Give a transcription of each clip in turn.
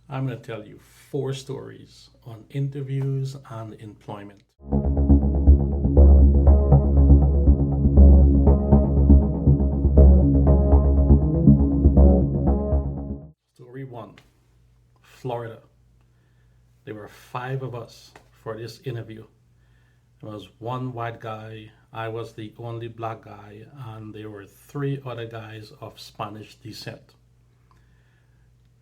I'm going to tell you 4 stories on interviews and employment. Story 1, Florida. There were 5 of us for this interview. There was one white guy, I was the only black guy, and there were 3 other guys of Spanish descent.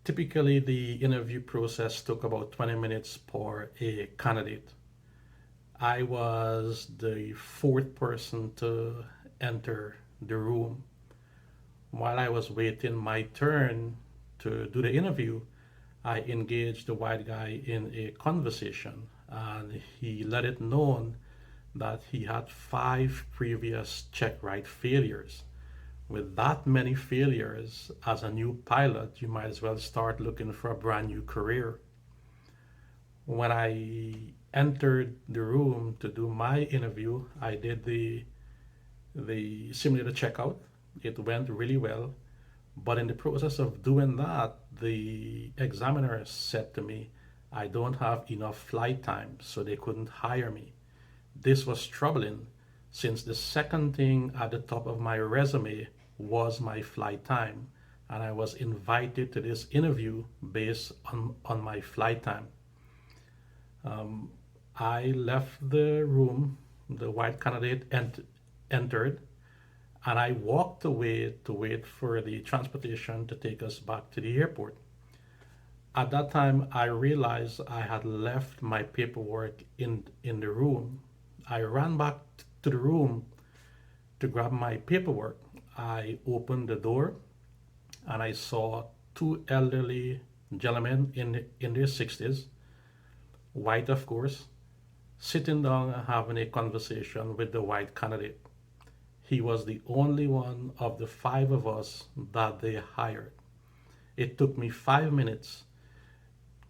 Typically, the interview process took about 20 minutes for a candidate. I was the 4th person to enter the room. While I was waiting my turn to do the interview, I engaged the white guy in a conversation, and he let it known that he had 5 previous check right failures. With that many failures, as a new pilot, you might as well start looking for a brand new career. When I entered the room to do my interview, I did the simulator checkout. It went really well. But in the process of doing that, the examiner said to me, I don't have enough flight time, so they couldn't hire me. This was troubling since the second thing at the top of my resume was my flight time, and I was invited to this interview based on my flight time. I left the room, the white candidate entered, and I walked away to wait for the transportation to take us back to the airport. At that time, I realized I had left my paperwork in the room. I ran back to the room to grab my paperwork. I opened the door and I saw 2 elderly gentlemen in their 60s, white of course, sitting down and having a conversation with the white candidate. He was the only one of the 5 of us that they hired. It took me 5 minutes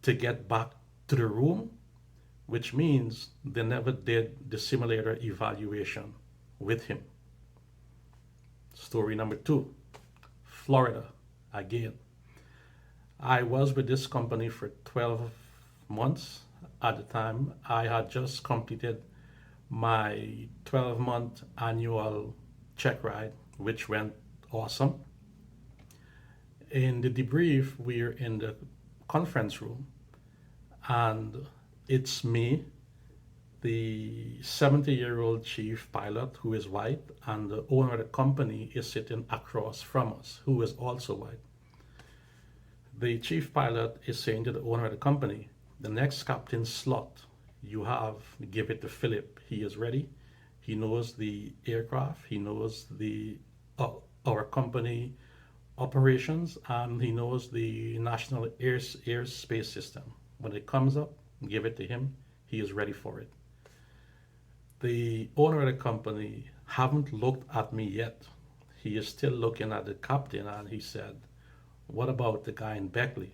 to get back to the room, which means they never did the simulator evaluation with him. Story number 2, Florida again. I was with this company for 12 months. At the time, I had just completed my 12-month annual check ride, which went awesome. In the debrief, we're in the conference room, and it's me, the 70-year-old chief pilot who is white, and the owner of the company is sitting across from us, who is also white. The chief pilot is saying to the owner of the company, the next captain slot you have, give it to Philip. He is ready. He knows the aircraft. He knows our company operations, and he knows the national airspace system. When it comes up, give it to him. He is ready for it. The owner of the company haven't looked at me yet. He is still looking at the captain, and he said, what about the guy in Beckley?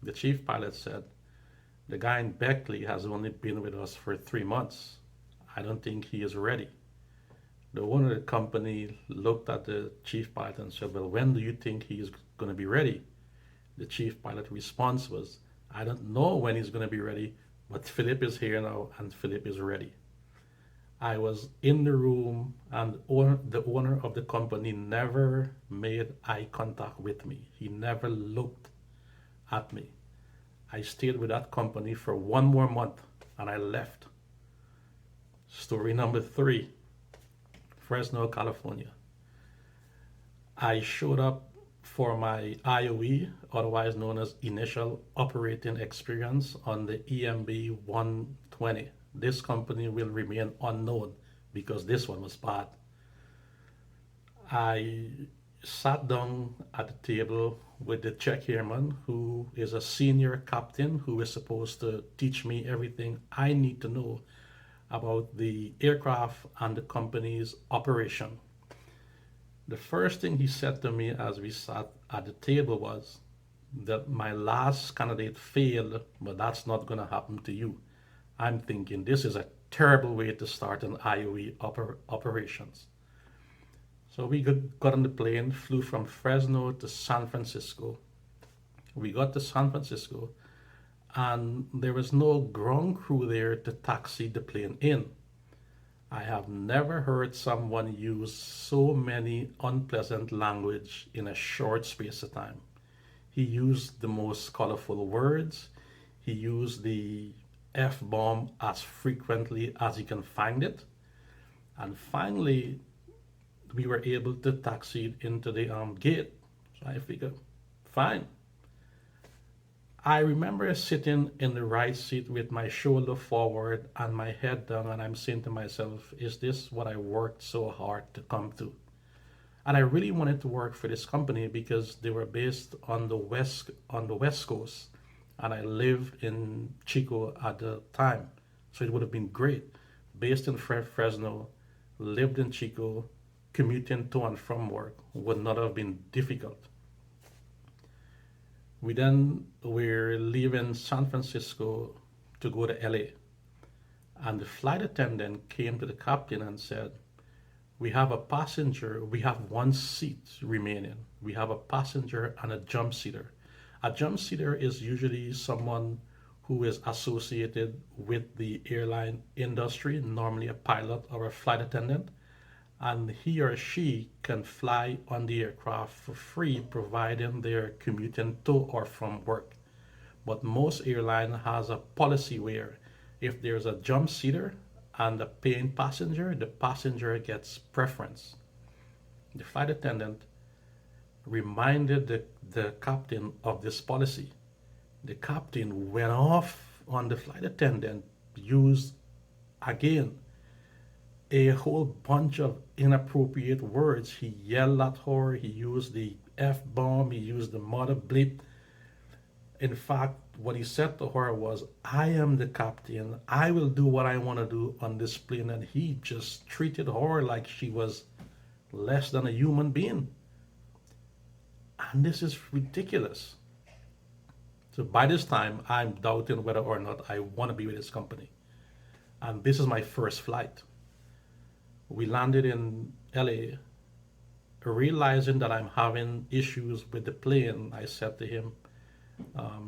The chief pilot said, the guy in Beckley has only been with us for 3 months. I don't think he is ready. The owner of the company looked at the chief pilot and said, well, when do you think he is going to be ready? The chief pilot response was, I don't know when he's going to be ready, but Philip is here now and Philip is ready. I was in the room, and the owner of the company never made eye contact with me. He never looked at me. I stayed with that company for 1 more month and I left. Story number 3, Fresno, California. I showed up for my IOE, otherwise known as Initial Operating Experience, on the EMB 120. This company will remain unknown because this one was bad. I sat down at the table with the check airman, who is a senior captain who is supposed to teach me everything I need to know about the aircraft and the company's operation. The first thing he said to me as we sat at the table was that my last candidate failed, but that's not going to happen to you. I'm thinking this is a terrible way to start an IOE operations. So we got on the plane, flew from Fresno to San Francisco. We got to San Francisco, and there was no ground crew there to taxi the plane in. I have never heard someone use so many unpleasant language in a short space of time. He used the most colorful words. He used the F bomb as frequently as he can find it. And finally, we were able to taxi into the gate. So I figured, fine. I remember sitting in the right seat with my shoulder forward and my head down, and I'm saying to myself, is this what I worked so hard to come to? And I really wanted to work for this company because they were based on the West Coast, and I lived in Chico at the time, so it would have been great. Based in Fresno, lived in Chico, commuting to and from work would not have been difficult. We're leaving San Francisco to go to LA, and the flight attendant came to the captain and said, we have a passenger, we have one seat remaining. We have a passenger and a jump seater. A jump seater is usually someone who is associated with the airline industry, normally a pilot or a flight attendant, and he or she can fly on the aircraft for free providing they're commuting to or from work. But most airline has a policy where if there's a jump seater and a paying passenger, the passenger gets preference. The flight attendant reminded the captain of this policy. The captain went off on the flight attendant, used again a whole bunch of inappropriate words. He yelled at her, he used the F bomb, he used the mother bleep. In fact, what he said to her was, I am the captain, I will do what I want to do on this plane. And he just treated her like she was less than a human being. And this is ridiculous. So by this time, I'm doubting whether or not I want to be with this company. And this is my first flight. We landed in LA. Realizing that I'm having issues with the plane, I said to him,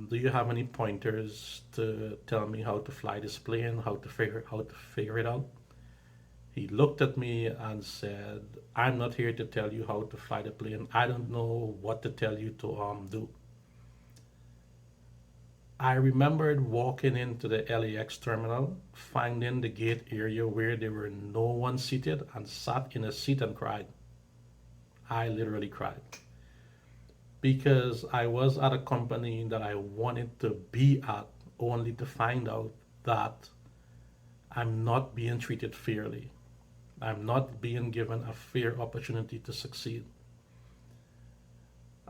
do you have any pointers to tell me how to fly this plane, how to figure it out? He looked at me and said, I'm not here to tell you how to fly the plane. I don't know what to tell you to do. I remembered walking into the LAX terminal, finding the gate area where there were no one seated, and sat in a seat and cried. I literally cried. Because I was at a company that I wanted to be at, only to find out that I'm not being treated fairly. I'm not being given a fair opportunity to succeed.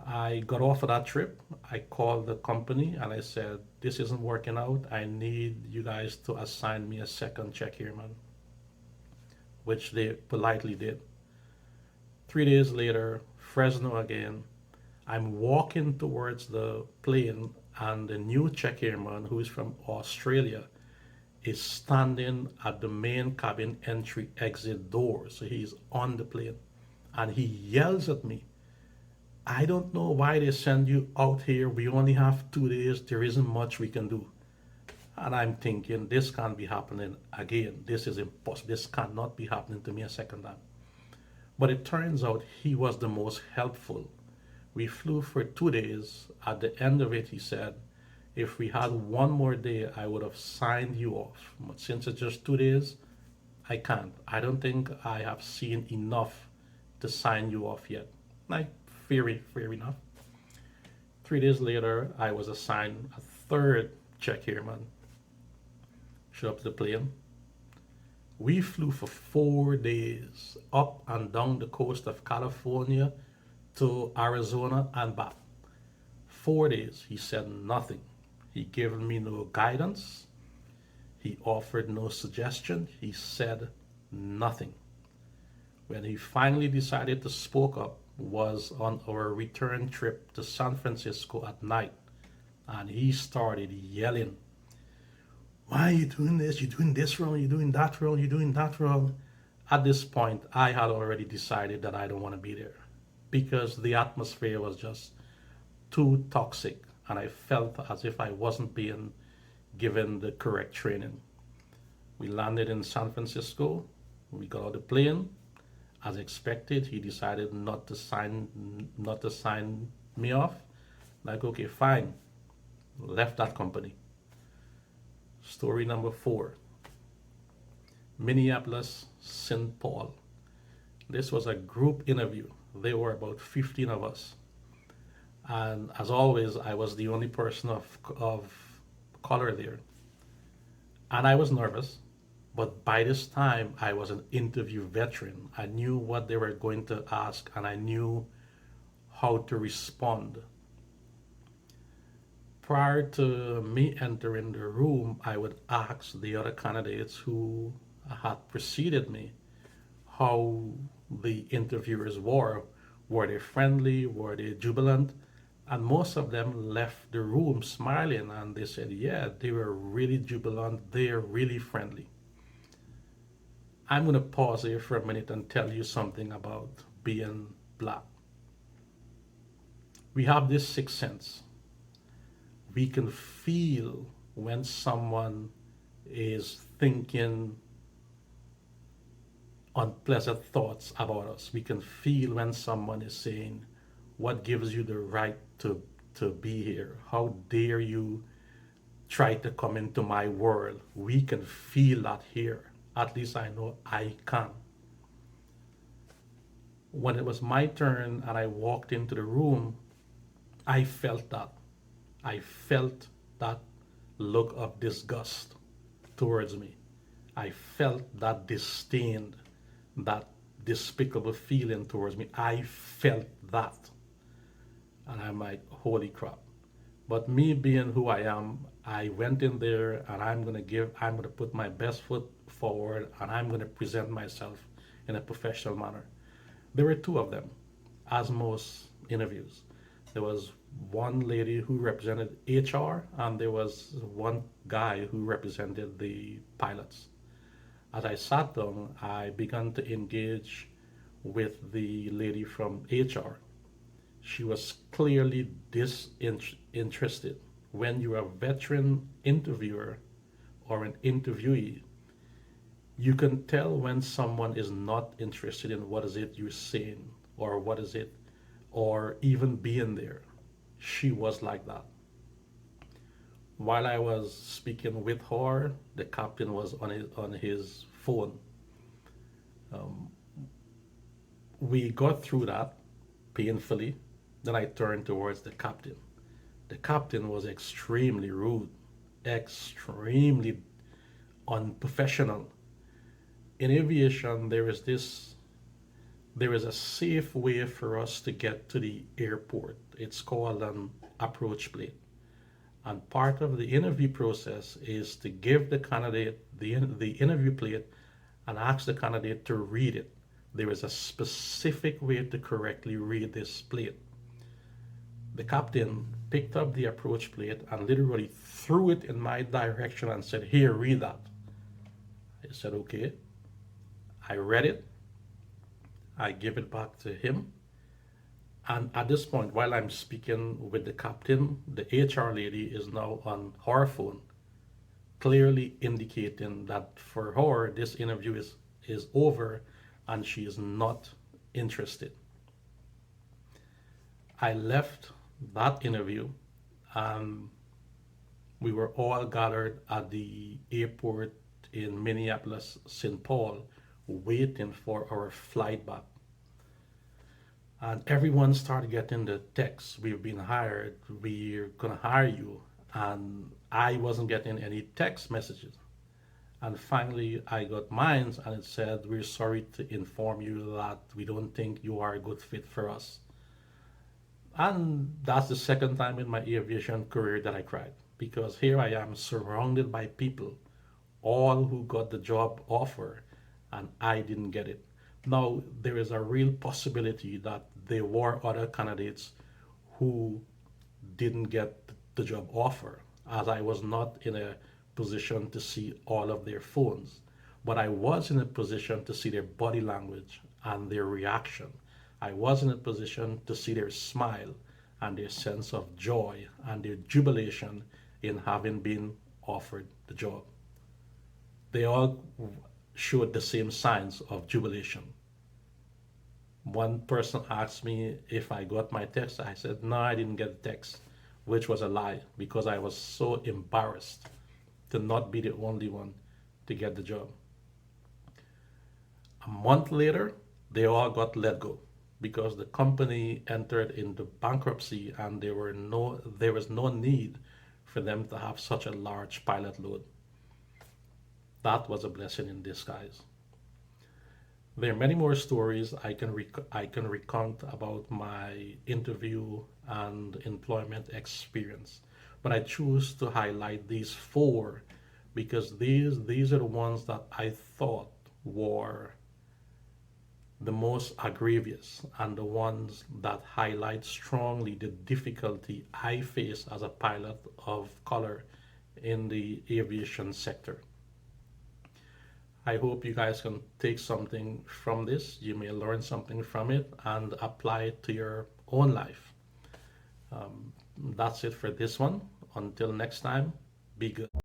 I got off of that trip. I called the company and I said, this isn't working out. I need you guys to assign me a second check airman, which they politely did. 3 days later, Fresno again. I'm walking towards the plane, and the new check airman, who is from Australia, is standing at the main cabin entry exit door. So he's on the plane, and he yells at me, I don't know why they send you out here. We only have 2 days. There isn't much we can do. And I'm thinking, this can't be happening again. This is impossible. This cannot be happening to me a second time. But it turns out he was the most helpful. We flew for 2 days. At the end of it, he said, if we had one more day, I would have signed you off. But since it's just 2 days, I can't. I don't think I have seen enough to sign you off yet. Like, fair enough. 3 days later, I was assigned a third check airman. Show up to the plane. We flew for 4 days up and down the coast of California to Arizona and back. 4 days. He said nothing. He gave me no guidance. He offered no suggestion. He said nothing. When he finally decided to spoke up was on our return trip to San Francisco at night. And he started yelling, why are you doing this? You're doing this wrong. You're doing that wrong. You're doing that wrong. At this point, I had already decided that I don't want to be there because the atmosphere was just too toxic and I felt as if I wasn't being given the correct training. We landed in San Francisco. We got on the plane. As expected, he decided not to sign me off. Like, okay, fine. Left that company. Story number 4. Minneapolis, St. Paul. This was a group interview. There were about 15 of us. And as always, I was the only person of color there. And I was nervous, but by this time, I was an interview veteran. I knew what they were going to ask, and I knew how to respond. Prior to me entering the room, I would ask the other candidates who had preceded me how the interviewers were. Were they friendly? Were they jubilant? And most of them left the room smiling, and they said, yeah, they were really jubilant. They're really friendly. I'm going to pause here for a minute and tell you something about being black. We have this sixth sense. We can feel when someone is thinking unpleasant thoughts about us. We can feel when someone is saying, what gives you the right to be here? How dare you try to come into my world? We can feel that here. At least I know I can. When it was my turn and I walked into the room, I felt that. I felt that look of disgust towards me. I felt that disdain, that despicable feeling towards me. I felt that. And I'm like, holy crap. But me being who I am, I went in there and I'm gonna put my best foot forward, and I'm gonna present myself in a professional manner. There were 2 of them, as most interviews. There was one lady who represented HR, and there was one guy who represented the pilots. As I sat down, I began to engage with the lady from HR. She was clearly disinterested. When you're a veteran interviewer or an interviewee, you can tell when someone is not interested in what is it you're saying, or what is it, or even being there. She was like that. While I was speaking with her, the captain was on his phone. Um, we got through that painfully. Then I turned towards the captain. The captain was extremely rude, extremely unprofessional. In aviation, there is a safe way for us to get to the airport. It's called an approach plate. And part of the interview process is to give the candidate the interview plate and ask the candidate to read it. There is a specific way to correctly read this plate. The captain picked up the approach plate and literally threw it in my direction and said, here, read that. I said, okay. I read it. I give it back to him. And at this point, while I'm speaking with the captain, the HR lady is now on her phone, clearly indicating that for her, this interview is over and she is not interested. I left that interview and we were all gathered at the airport in Minneapolis, St. Paul, waiting for our flight back. And everyone started getting the text, we've been hired, we're gonna hire you. And I wasn't getting any text messages. And finally I got mine and it said, we're sorry to inform you that we don't think you are a good fit for us. And that's the second time in my aviation career that I cried, because here I am surrounded by people, all who got the job offer, and I didn't get it. Now, there is a real possibility that there were other candidates who didn't get the job offer, as I was not in a position to see all of their phones. But I was in a position to see their body language and their reaction. I was in a position to see their smile and their sense of joy and their jubilation in having been offered the job. They all showed the same signs of jubilation. One person asked me if I got my text. I said, no, I didn't get the text, which was a lie because I was so embarrassed to not be the only one to get the job. A month later, they all got let go because the company entered into bankruptcy and there was no need for them to have such a large pilot load. That was a blessing in disguise. There are many more stories I can recount about my interview and employment experience, but I choose to highlight these four because these are the ones that I thought were the most egregious and the ones that highlight strongly the difficulty I face as a pilot of color in the aviation sector. I hope you guys can take something from this. You may learn something from it and apply it to your own life. That's it for this one. Until next time, be good.